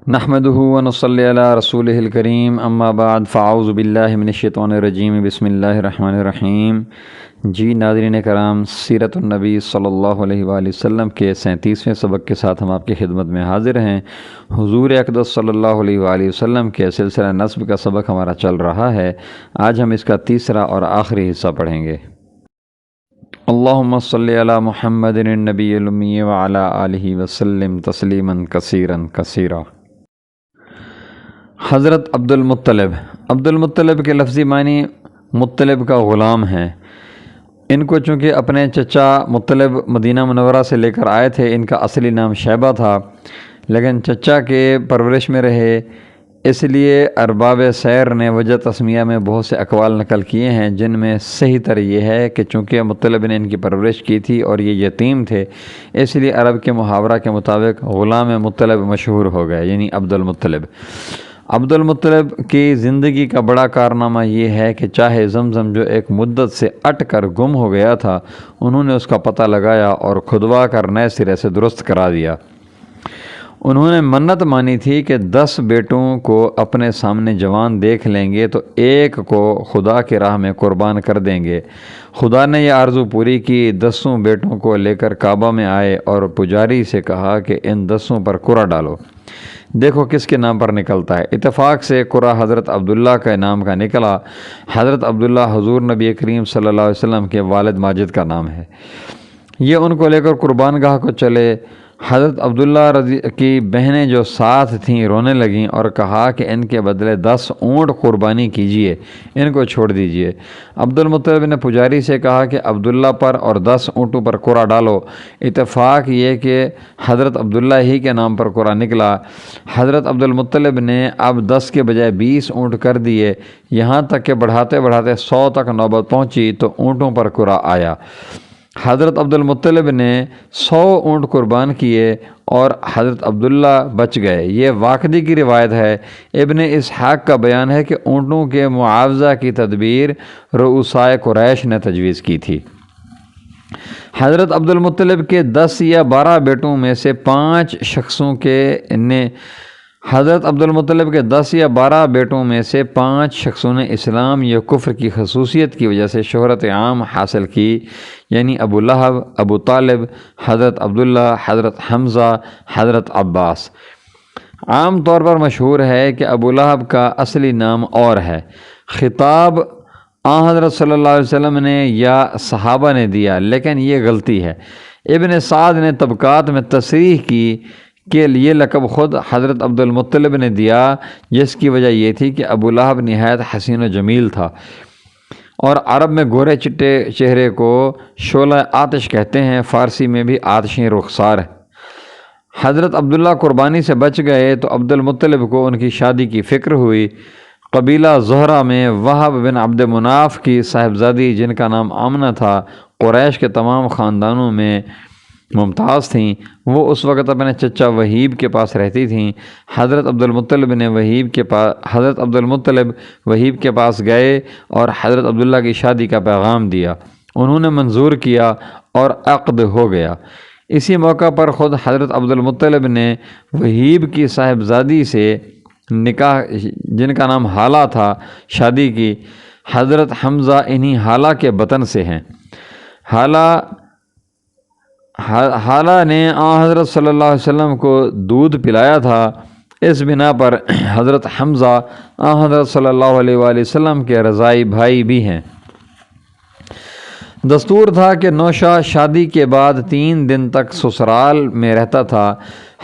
نحمدہ ونصلی علی رسولہ الکریم اما بعد فاعوذ باللہ من الشیطان الرجیم بسم اللہ الرحمن الرحیم۔ جی ناظرین کرام، سیرت النبی صلی اللہ علیہ وآلہ وسلم کے 37ویں سبق کے ساتھ ہم آپ کی خدمت میں حاضر ہیں۔ حضور اقدس صلی اللہ علیہ وآلہ وسلم کے سلسلہ نسب کا سبق ہمارا چل رہا ہے۔ آج ہم اس کا تیسرا اور آخری حصہ پڑھیں گے۔ اللہم صلی علی محمد النبی الامی وعلی آلہ وسلم تسلیما کثیرا کثیرا۔ حضرت عبد المطلب کے لفظی معنی مطلب کا غلام ہیں۔ ان کو چونکہ اپنے چچا مطلب مدینہ منورہ سے لے کر آئے تھے، ان کا اصلی نام شیبہ تھا، لیکن چچا کے پرورش میں رہے، اس لیے ارباب سیر نے وجہ تسمیہ میں بہت سے اقوال نقل کیے ہیں، جن میں صحیح تر یہ ہے کہ چونکہ مطلب نے ان کی پرورش کی تھی اور یہ یتیم تھے، اس لیے عرب کے محاورہ کے مطابق غلام مطلب مشہور ہو گئے، یعنی عبد المطلب کی زندگی کا بڑا کارنامہ یہ ہے کہ چاہے زمزم جو ایک مدت سے اٹ کر گم ہو گیا تھا، انہوں نے اس کا پتہ لگایا اور کھدوا کر نئے سرے سے درست کرا دیا۔ انہوں نے منت مانی تھی کہ 10 بیٹوں کو اپنے سامنے جوان دیکھ لیں گے تو ایک کو خدا کی راہ میں قربان کر دیں گے۔ خدا نے یہ آرزو پوری کی، 10 بیٹوں کو لے کر کعبہ میں آئے اور پجاری سے کہا کہ ان 10 پر قرعہ ڈالو، دیکھو کس کے نام پر نکلتا ہے۔ اتفاق سے قرعہ حضرت عبداللہ کے نام کا نکلا۔ حضرت عبداللہ حضور نبی کریم صلی اللہ علیہ وسلم کے والد ماجد کا نام ہے۔ یہ ان کو لے کر قربان گاہ کو چلے۔ حضرت عبداللہ کی بہنیں جو ساتھ تھیں رونے لگیں اور کہا کہ ان کے بدلے 10 اونٹ قربانی کیجئے، ان کو چھوڑ دیجئے۔ عبد المطلب نے پجاری سے کہا کہ عبداللہ پر اور 10 اونٹوں پر قرعہ ڈالو۔ اتفاق یہ کہ حضرت عبداللہ ہی کے نام پر قرعہ نکلا۔ حضرت عبد المطلب نے اب 10 کے بجائے 20 اونٹ کر دیے، یہاں تک کہ بڑھاتے بڑھاتے 100 تک نوبت پہنچی تو اونٹوں پر قرعہ آیا۔ حضرت عبد المطلب نے 100 اونٹ قربان کیے اور حضرت عبداللہ بچ گئے۔ یہ واقعی کی روایت ہے۔ ابن اسحاق کا بیان ہے کہ اونٹوں کے معاوضہ کی تدبیر رؤسائے قریش نے تجویز کی تھی۔ حضرت عبد المطلب کے 10 یا 12 بیٹوں میں سے 5 شخصوں نے اسلام یا کفر کی خصوصیت کی وجہ سے شہرت عام حاصل کی، یعنی ابو لہب، ابو طالب، حضرت عبداللہ، حضرت حمزہ، حضرت عباس۔ عام طور پر مشہور ہے کہ ابو لہب کا اصلی نام اور ہے۔ خطاب حضرت صلی اللہ علیہ وسلم نے یا صحابہ نے دیا، لیکن یہ غلطی ہے۔ ابن سعد نے طبقات میں تصریح کی کہ یہ لقب خود حضرت عبد المطلب نے دیا، جس کی وجہ یہ تھی کہ ابو لہب نہایت حسین و جمیل تھا، اور عرب میں گورے چٹے چہرے کو شعلہ آتش کہتے ہیں، فارسی میں بھی آتشیں رخسار ہے۔ حضرت عبداللہ قربانی سے بچ گئے تو عبد المطلب کو ان کی شادی کی فکر ہوئی۔ قبیلہ زہرہ میں وہب بن عبد مناف کی صاحبزادی، جن کا نام آمنہ تھا، قریش کے تمام خاندانوں میں ممتاز تھیں۔ وہ اس وقت اپنے چچا وہیب کے پاس رہتی تھیں۔ حضرت عبد المطلب وہیب کے پاس گئے اور حضرت عبداللہ کی شادی کا پیغام دیا۔ انہوں نے منظور کیا اور عقد ہو گیا۔ اسی موقع پر خود حضرت عبد المطلب نے وہیب کی صاحبزادی سے نکاح، جن کا نام حالہ تھا، شادی کی۔ حضرت حمزہ انہی حالہ کے بطن سے ہیں۔ حالہ نے حضرت صلی اللہ علیہ وسلم کو دودھ پلایا تھا، اس بنا پر حضرت حمزہ حضرت صلی اللہ علیہ وآلہ وسلم کے رضاعی بھائی بھی ہیں۔ دستور تھا کہ نوشہ شادی کے بعد 3 دن تک سسرال میں رہتا تھا۔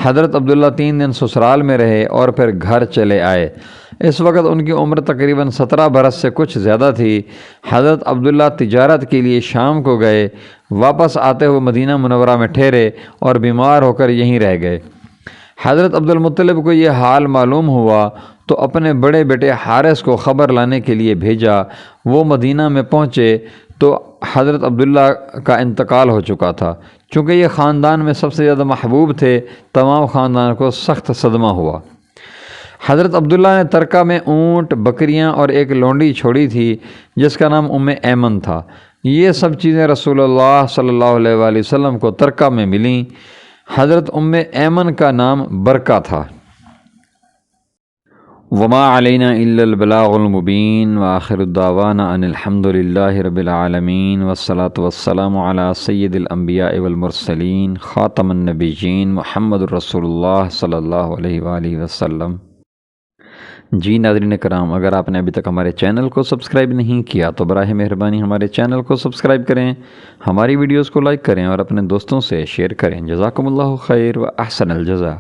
حضرت عبداللہ 3 دن سسرال میں رہے اور پھر گھر چلے آئے۔ اس وقت ان کی عمر تقریباً 17 برس سے کچھ زیادہ تھی۔ حضرت عبداللہ تجارت کے لیے شام کو گئے، واپس آتے ہوئے مدینہ منورہ میں ٹھہرے اور بیمار ہو کر یہیں رہ گئے۔ حضرت عبد المطلب کو یہ حال معلوم ہوا تو اپنے بڑے بیٹے حارث کو خبر لانے کے لیے بھیجا۔ وہ مدینہ میں پہنچے تو حضرت عبداللہ کا انتقال ہو چکا تھا۔ چونکہ یہ خاندان میں سب سے زیادہ محبوب تھے، تمام خاندان کو سخت صدمہ ہوا۔ حضرت عبداللہ نے ترکہ میں اونٹ، بکریاں اور ایک لونڈی چھوڑی تھی جس کا نام ایمن تھا۔ یہ سب چیزیں رسول اللہ صلی اللہ علیہ وآلہ وسلم کو ترکہ میں ملیں۔ حضرت ایمن کا نام برکہ تھا۔ وما علینا الا البلاغ المبین وآخر الدعوانا ان الحمد للہ رب العالمین والصلاة والسلام علی سید الانبیاء والمرسلین خاتم النبیین محمد الرسول اللہ صلی اللہ علیہ وآلہ وسلم۔ جی ناظرین کرام، اگر آپ نے ابھی تک ہمارے چینل کو سبسکرائب نہیں کیا تو براہ مہربانی ہمارے چینل کو سبسکرائب کریں، ہماری ویڈیوز کو لائک کریں اور اپنے دوستوں سے شیئر کریں۔ جزاکم اللہ خیر و احسن الجزا۔